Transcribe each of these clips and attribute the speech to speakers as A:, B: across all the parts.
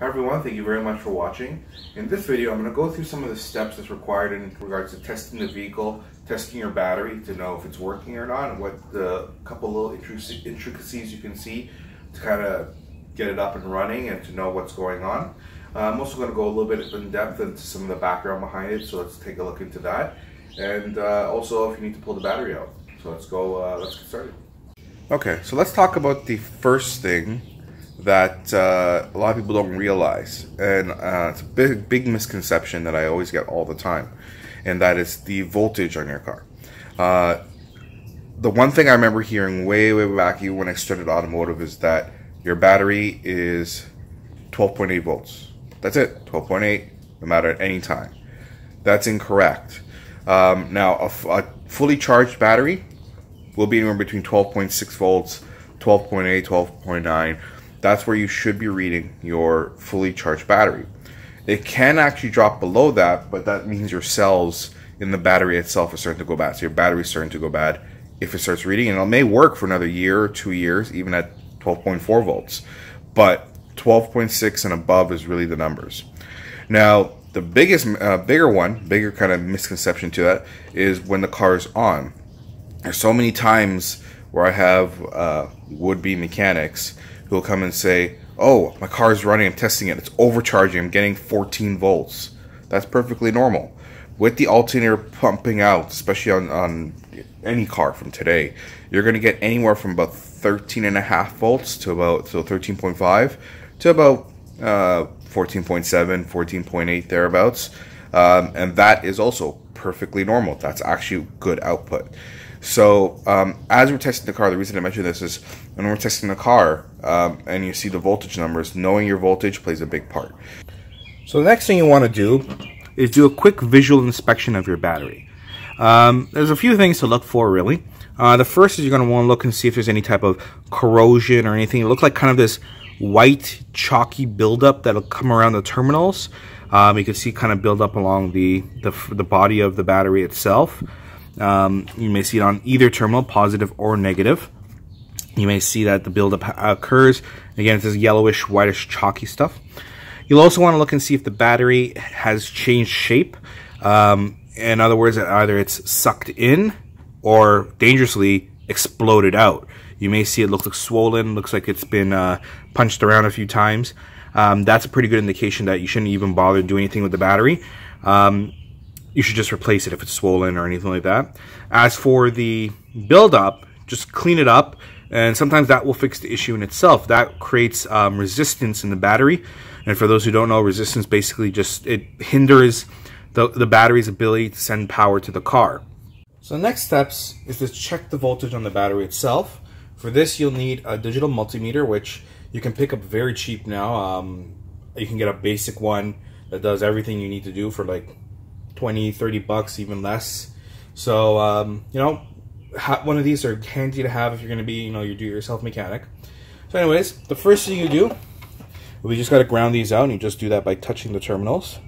A: Hi everyone, thank you very much for watching. In this video, I'm going to go through some of the steps that's required in regards to testing the vehicle, testing your battery to know if it's working or not, and what the couple little intricacies you can see to kind of get it up and running and to know what's going on. I'm also going to go a little bit in depth into some of the background behind it, so let's take a look into that. And also if you need to pull the battery out. So let's get started. Okay, so let's talk about the first thing that a lot of people don't realize, and it's a big misconception that I always get all the time, and that is the voltage on your car. The one thing I remember hearing way back when I started automotive is that your battery is 12.8 volts. That's it, 12.8, no matter at any time. That's incorrect. Now, a fully charged battery will be anywhere between 12.6 volts, 12.8, 12.9. That's where you should be reading your fully charged battery. It can actually drop below that, but that means your cells in the battery itself are starting to go bad. So your battery's starting to go bad if it starts reading, and it may work for another year or 2 years, even at 12.4 volts. But 12.6 and above is really the numbers. Now, the bigger kind of misconception to that is when the car is on. There's so many times where I have would-be mechanics who will come and say, oh, my car is running, I'm testing it, it's overcharging, I'm getting 14 volts. That's perfectly normal. With the alternator pumping out, especially on any car from today, you're going to get anywhere from about 13.5 volts to about 13.5 to about 14.7, 14.8 thereabouts. And that is also perfectly normal. That's actually good output. So as we're testing the car, the reason I mention this is when we're testing the car and you see the voltage numbers, knowing your voltage plays a big part. So the next thing you want to do is do a quick visual inspection of your battery. There's a few things to look for, really. The first is you're going to want to look and see if there's any type of corrosion or anything. It looks like kind of this white chalky buildup that'll come around the terminals. You can see kind of build up along the body of the battery itself. You may see it on either terminal, positive or negative. You may see that the buildup occurs. Again, it's this yellowish, whitish, chalky stuff. You'll also want to look and see if the battery has changed shape. In other words, either it's sucked in or dangerously exploded out. You may see it looks like swollen, looks like it's been punched around a few times. That's a pretty good indication that you shouldn't even bother doing anything with the battery. You should just replace it if it's swollen or anything like that. As for the buildup, just clean it up, and sometimes that will fix the issue in itself. That creates resistance in the battery, and for those who don't know, resistance basically it hinders the battery's ability to send power to the car. So the next steps is to check the voltage on the battery itself. For this, you'll need a digital multimeter, which you can pick up very cheap now. You can get a basic one that does everything you need to do for like 20, 30 bucks, even less. So, you know, one of these are handy to have if you're going to be, you know, your do-it-yourself mechanic. So anyways, the first thing you do, we just got to ground these out, and you just do that by touching the terminals.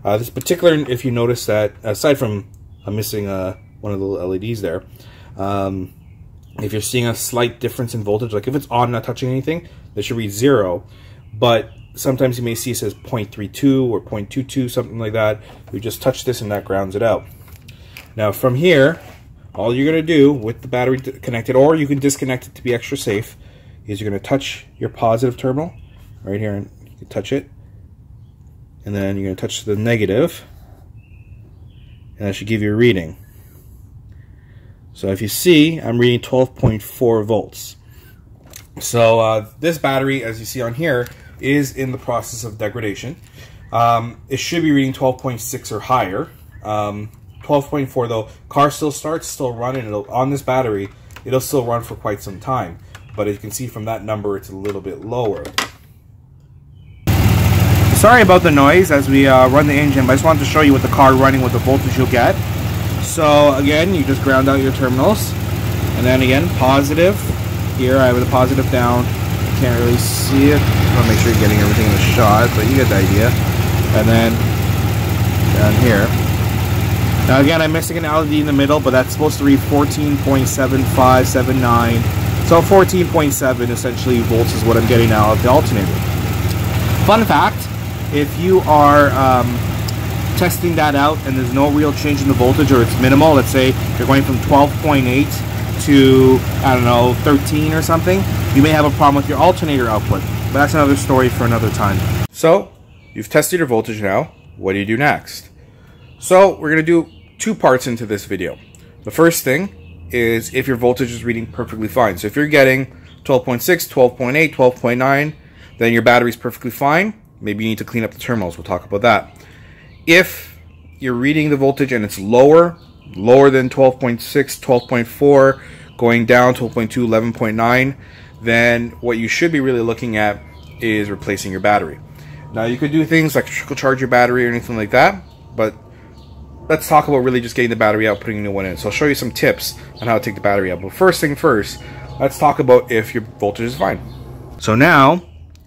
A: This particular, if you notice that, aside from missing one of the little LEDs there, if you're seeing a slight difference in voltage, like if it's on not touching anything, they should read 0, but sometimes you may see it says 0.32 or 0.22, something like that. We just touch this and that grounds it out. Now from here, all you're going to do with the battery connected, or you can disconnect it to be extra safe, is you're going to touch your positive terminal right here, and you can touch it, and then you're going to touch the negative, and that should give you a reading. So if you see, I'm reading 12.4 volts. So this battery, as you see on here, is in the process of degradation. It should be reading 12.6 or higher. 12.4 though, car still starts, still running. On this battery, it'll still run for quite some time. But as you can see from that number, it's a little bit lower. Sorry about the noise as we run the engine, but I just wanted to show you with the car running what the voltage you'll get. So again, you just ground out your terminals, and then again, positive. Here I have the positive down. Can't really see it. I want to make sure you're getting everything in the shot, but you get the idea. And then down here. Now again, I'm missing an LED in the middle, but that's supposed to read 14.7579. So 14.7 essentially volts is what I'm getting out of the alternator. fun fact, if you are testing that out and there's no real change in the voltage, or it's minimal, let's say you're going from 12.8 to, I don't know, 13 or something, you may have a problem with your alternator output. But that's another story for another time. So, you've tested your voltage now. What do you do next? So, we're going to do two parts into this video. The first thing is if your voltage is reading perfectly fine. So if you're getting 12.6, 12.8, 12.9, then your battery's perfectly fine. Maybe you need to clean up the terminals. We'll talk about that. If you're reading the voltage and it's lower than 12.6, 12.4, going down 12.2, 11.9, then what you should be really looking at is replacing your battery. Now you could do things like trickle charge your battery or anything like that, but let's talk about really just getting the battery out, putting a new one in. So I'll show you some tips on how to take the battery out. But first thing first, let's talk about if your voltage is fine. So now,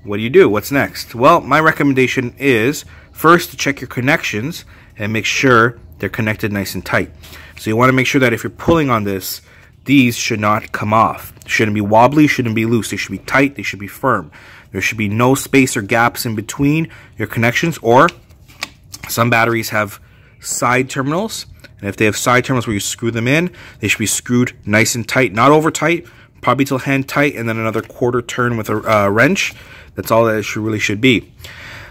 A: what do? What's next? Well, my recommendation is first to check your connections and make sure they're connected nice and tight. So you want to make sure that if you're pulling on this, these should not come off. Shouldn't be wobbly, shouldn't be loose. They should be tight, they should be firm. There should be no space or gaps in between your connections, or some batteries have side terminals, and if they have side terminals where you screw them in, they should be screwed nice and tight, not over tight, probably till hand tight, and then another quarter turn with a wrench. That's all that it really should be.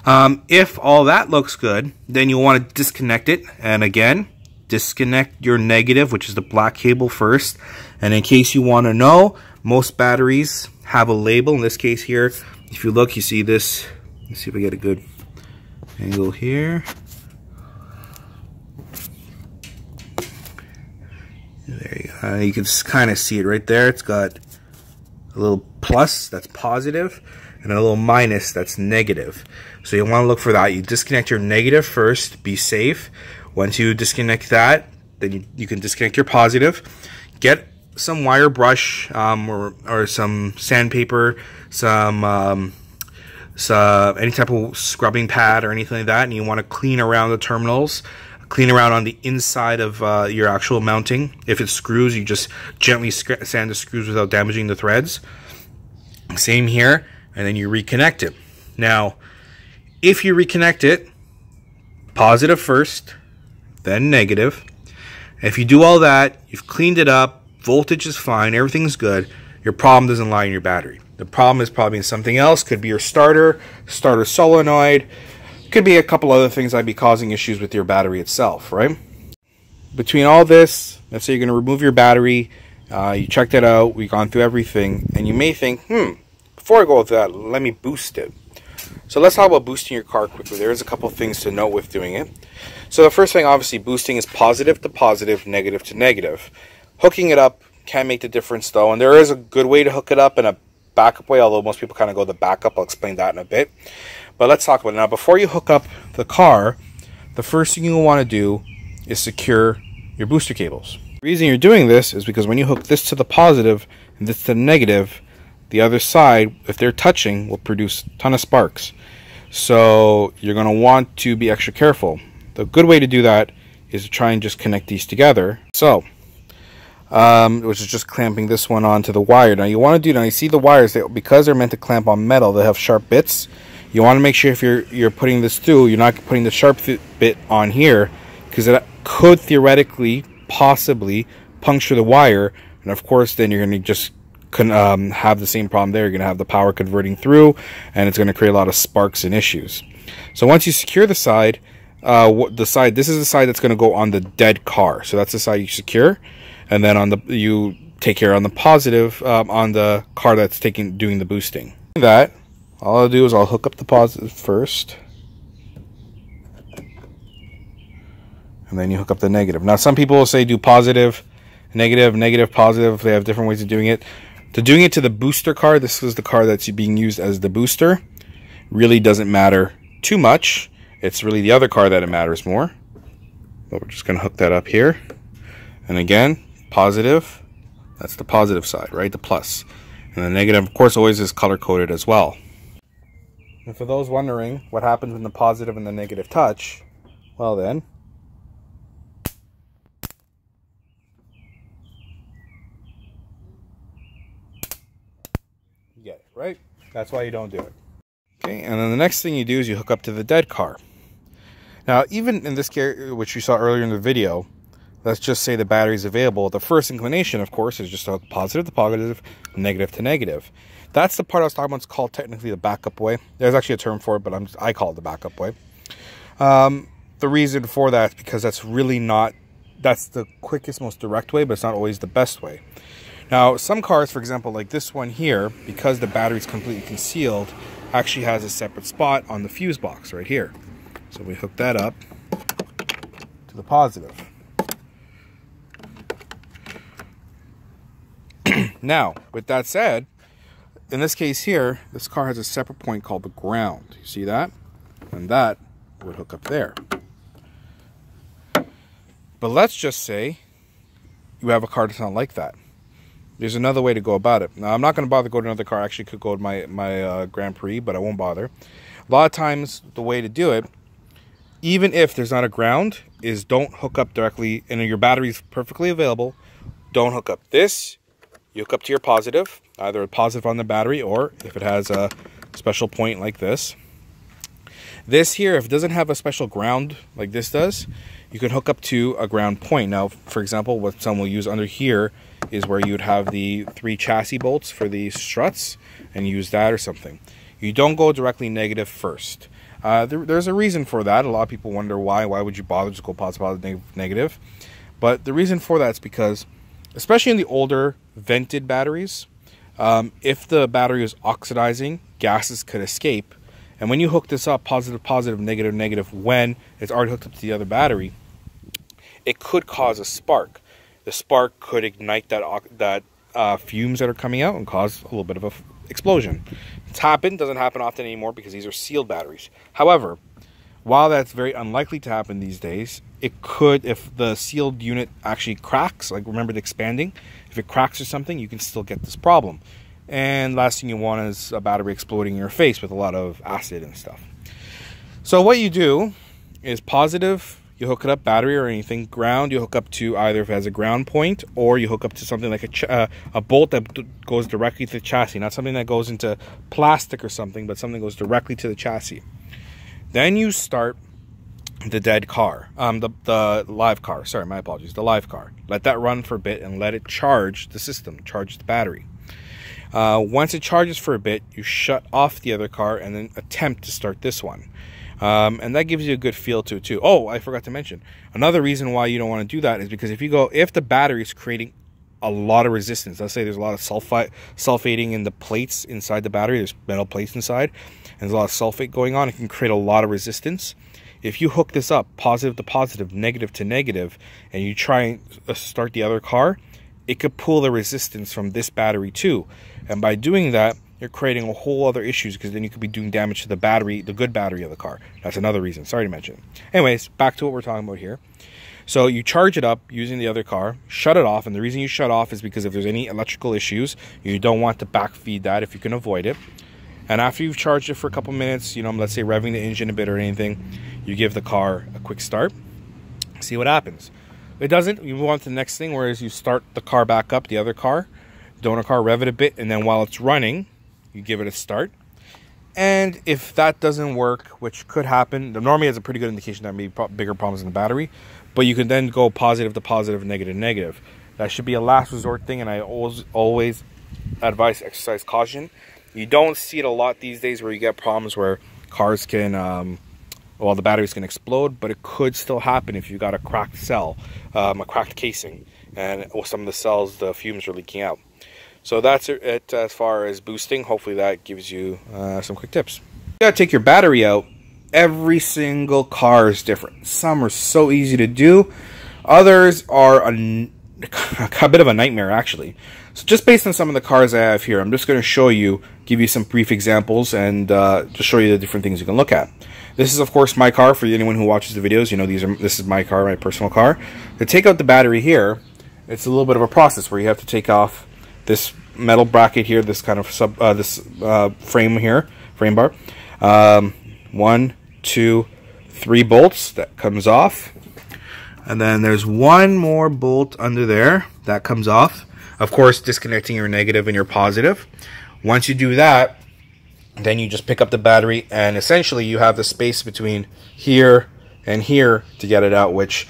A: If all that looks good, then you'll want to disconnect it, and again, disconnect your negative, which is the black cable first. And in case you want to know, most batteries have a label. In this case here, if you look, you see this. Let's see if I get a good angle here. There you go. You can kind of see it right there. It's got a little plus, that's positive, and a little minus, that's negative. So you want to look for that. You disconnect your negative first, be safe. Once you disconnect that, then you can disconnect your positive. Get some wire brush or some sandpaper, some any type of scrubbing pad or anything like that, and you want to clean around the terminals. Clean around on the inside of your actual mounting. If it's screws, you just gently sand the screws without damaging the threads. Same here, and then you reconnect it. Now, if you reconnect it, positive first, then negative. If you do all that, you've cleaned it up, voltage is fine, everything's good, your problem doesn't lie in your battery. The problem is probably in something else. Could be your starter solenoid, could be a couple other things that'd be causing issues with your battery itself, right? Between all this, let's say you're going to remove your battery, you checked it out, we've gone through everything, and you may think, before I go with that, let me boost it. So let's talk about boosting your car quickly. There's a couple things to note with doing it. So the first thing, obviously, boosting is positive to positive, negative to negative. Hooking it up can make the difference, though, and there is a good way to hook it up and a backup way, although most people kind of go the backup. I'll explain that in a bit. But let's talk about it. Now, before you hook up the car, the first thing you want to do is secure your booster cables. The reason you're doing this is because when you hook this to the positive and this to the negative, the other side, if they're touching, will produce a ton of sparks. So you're going to want to be extra careful. The good way to do that is to try and just connect these together. So, which is just clamping this one onto the wire. Now you want to do, now you see the wires, because they're meant to clamp on metal, they have sharp bits. You want to make sure if you're putting this through, you're not putting the sharp bit on here, because it could theoretically, possibly, puncture the wire, and of course then you're going to just have the same problem there. You're going to have the power converting through, and it's going to create a lot of sparks and issues. So once you secure the side, this is the side that's going to go on the dead car. So that's the side you secure, and then you take care on the positive on the car that's doing the boosting. That all I'll do is I'll hook up the positive first, and then you hook up the negative. Now some people will say do positive, negative, negative, positive. They have different ways of doing it. Doing it to the booster car, this is the car that's being used as the booster, really doesn't matter too much. It's really the other car that it matters more. But we're just going to hook that up here. And again, positive, that's the positive side, right? The plus. And the negative, of course, always is color-coded as well. And for those wondering what happens when the positive and the negative touch, well then, you get it, right? That's why you don't do it. Okay, and then the next thing you do is you hook up to the dead car. Now, even in this case, which you saw earlier in the video, let's just say the battery is available. The first inclination, of course, is just a positive to positive, negative to negative. That's the part I was talking about. It's called technically the backup way. There's actually a term for it, but I call it the backup way. The reason for that is because that's the quickest, most direct way, but it's not always the best way. Now, some cars, for example, like this one here, because the battery is completely concealed, actually has a separate spot on the fuse box right here. So we hook that up to the positive. Now, with that said, in this case here, this car has a separate point called the ground. You see that? And that would hook up there. But let's just say you have a car that's not like that. There's another way to go about it. Now, I'm not going to bother to go to another car. I actually could go to my Grand Prix, but I won't bother. A lot of times, the way to do it, even if there's not a ground, is don't hook up directly, and your battery is perfectly available. Don't hook up this. You hook up to your positive, either a positive on the battery, or if it has a special point like this. This here, if it doesn't have a special ground like this does, you can hook up to a ground point. Now, for example, what some will use under here is where you would have the 3 chassis bolts for the struts, and use that or something. You don't go directly negative first. There's a reason for that. A lot of people wonder why. Why would you bother? Just go positive, negative. But the reason for that is because, especially in the older vented batteries, if the battery is oxidizing, gases could escape. And when you hook this up, positive, positive, negative, negative, when it's already hooked up to the other battery, it could cause a spark. The spark could ignite that fumes that are coming out and cause a little bit of an explosion. It's happened, doesn't happen often anymore because these are sealed batteries. However, while that's very unlikely to happen these days, it could, if the sealed unit actually cracks, like remember the expanding, if it cracks or something, you can still get this problem. And last thing you want is a battery exploding in your face with a lot of acid and stuff. So what you do is positive, you hook it up, battery or anything. Ground, you hook up to either if it has a ground point, or you hook up to something like a bolt that goes directly to the chassis. Not something that goes into plastic or something, but something that goes directly to the chassis. Then you start the dead car, the live car. Sorry, my apologies. The live car. Let that run for a bit and let it charge the system, charge the battery. Once it charges for a bit, you shut off the other car and then attempt to start this one. And that gives you a good feel to it too. Oh, I forgot to mention. Another reason why you don't want to do that is because if the battery is creating a lot of resistance, let's say there's a lot of sulfating in the plates inside the battery, there's metal plates inside, and there's a lot of sulfate going on, it can create a lot of resistance. If you hook this up, positive to positive, negative to negative, and you try and start the other car, it could pull the resistance from this battery too. And by doing that, you're creating a whole other issues, because then you could be doing damage to the battery, the good battery of the car. That's another reason. Sorry to mention. Anyways, back to what we're talking about here. So you charge it up using the other car, shut it off, and the reason you shut off is because if there's any electrical issues, you don't want to backfeed that if you can avoid it. And after you've charged it for a couple minutes, let's say revving the engine a bit or anything, you give the car a quick start, see what happens. If it doesn't, you move on to the next thing, whereas you start the car back up, the other car, donor car, rev it a bit, and then while it's running, you give it a start. And if that doesn't work, which could happen, normally has a pretty good indication that may be bigger problems in the battery, but you can then go positive to positive, negative to negative. That should be a last resort thing, and I always advise exercise caution. You don't see it a lot these days where you get problems where cars can, the batteries can explode, but it could still happen if you got a cracked cell, a cracked casing, and some of the cells, the fumes are leaking out. So that's it as far as boosting. Hopefully that gives you some quick tips. You gotta take your battery out. Every single car is different. Some are so easy to do. Others are a bit of a nightmare, actually. So just based on some of the cars I have here, I'm just going to give you some brief examples, and just show you the different things you can look at. This is, of course, my car. For anyone who watches the videos, this is my car, my personal car. To take out the battery here, it's a little bit of a process where you have to take off this metal bracket here, this kind of frame here, frame bar. 1, 2, 3 bolts that comes off, and then there's one more bolt under there that comes off. Of course, disconnecting your negative and your positive. Once you do that, Then you just pick up the battery, and essentially you have the space between here and here to get it out, which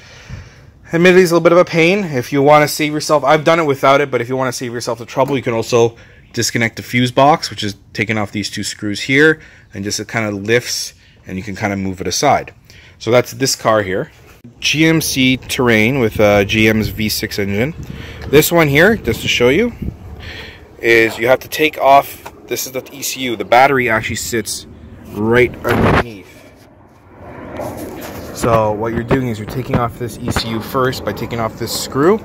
A: admittedly is a little bit of a pain. If you want to save yourself, I've done it without it, but if you want to save yourself the trouble, you can also disconnect the fuse box, which is taking off these two screws here, and just it kind of lifts, and you can kind of move it aside. So that's this car here. GMC Terrain with GM's V6 engine. This one here, just to show you, is you have to take off, this is the ECU. The battery actually sits right underneath. So what you're doing is you're taking off this ECU first by taking off this screw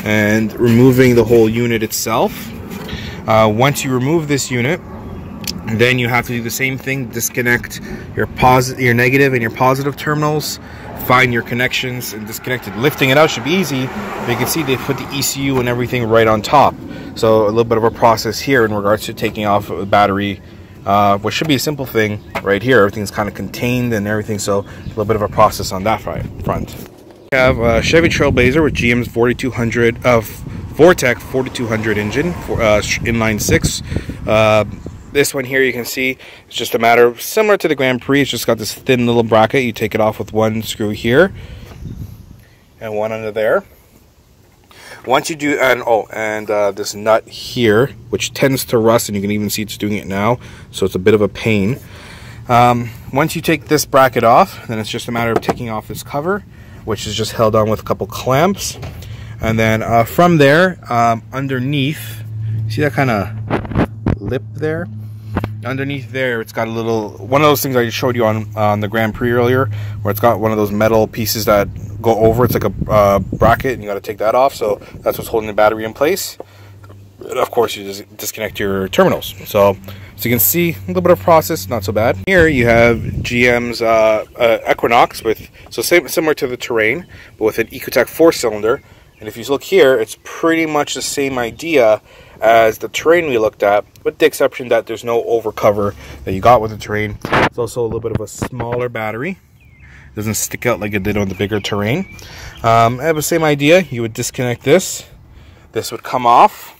A: and removing the whole unit itself. Once you remove this unit, then you have to do the same thing, disconnect your negative and your positive terminals, find your connections and disconnect it. Lifting it out should be easy, but you can see they put the ECU and everything right on top. So a little bit of a process here in regards to taking off a battery, which should be a simple thing right here. Everything's kind of contained and everything, so a little bit of a process on that front. We have a Chevy Trailblazer with GM's 4200 Vortec 4200 engine, inline 6. This one here you can see it's just a matter of, similar to the Grand Prix, it's just got this thin little bracket. You take it off with one screw here and one under there. Once you do, and this nut here, which tends to rust, and you can even see it's doing it now, so it's a bit of a pain. Once you take this bracket off, then it's just a matter of taking off this cover, which is just held on with a couple clamps. And then from there, underneath, see that kind of lip there? Underneath there, it's got a little, one of those things I showed you on the Grand Prix earlier, where it's got one of those metal pieces that go over. It's like a bracket, and you got to take that off. So that's what's holding the battery in place. And of course, you just disconnect your terminals. So you can see a little bit of process, not so bad. Here you have GM's Equinox with, so similar to the Terrain, but with an Ecotec 4-cylinder. And if you look here, it's pretty much the same idea as the Terrain we looked at, with the exception that there's no overcover that you got with the Terrain. It's also a little bit of a smaller battery. It doesn't stick out like it did on the bigger Terrain. I have the same idea. You would disconnect this. This would come off.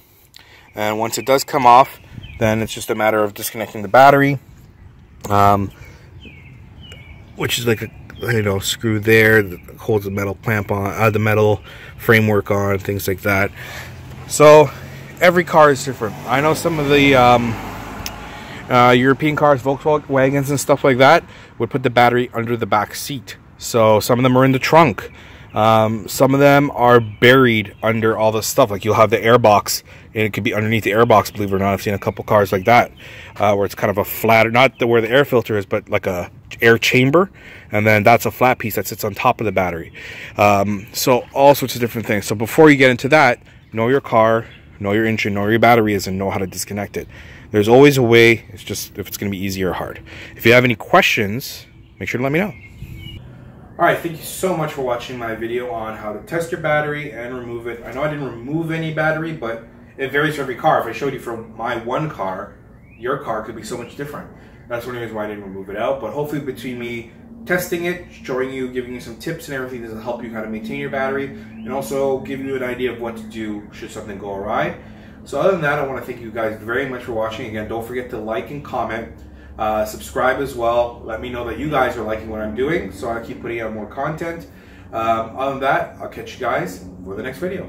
A: And once it does come off, then it's just a matter of disconnecting the battery, which is like a screw there that holds the metal clamp on, the metal framework on, things like that. So every car is different. I know some of the European cars, Volkswagens and stuff like that, would put the battery under the back seat. So some of them are in the trunk. Some of them are buried under all this stuff. Like you'll have the airbox, and it could be underneath the airbox, believe it or not. I've seen a couple cars like that, where it's kind of a flat, not where the air filter is, but like a air chamber, and then that's a flat piece that sits on top of the battery. So all sorts of different things. So before you get into that, know your car, know your engine, know where your battery is, and know how to disconnect it. There's always a way. It's just if it's going to be easy or hard. If you have any questions, make sure to let me know. Alright, thank you so much for watching my video on how to test your battery and remove it. I know I didn't remove any battery, but it varies for every car. If I showed you for my one car, your car could be so much different. That's one of the reasons why I didn't remove it out. But hopefully between me testing it, showing you, giving you some tips and everything, this will help you how to maintain your battery and also give you an idea of what to do should something go awry. So other than that, I want to thank you guys very much for watching. Again, don't forget to like and comment. Subscribe as well. Let me know that you guys are liking what I'm doing, so I keep putting out more content. Other than that, I'll catch you guys for the next video.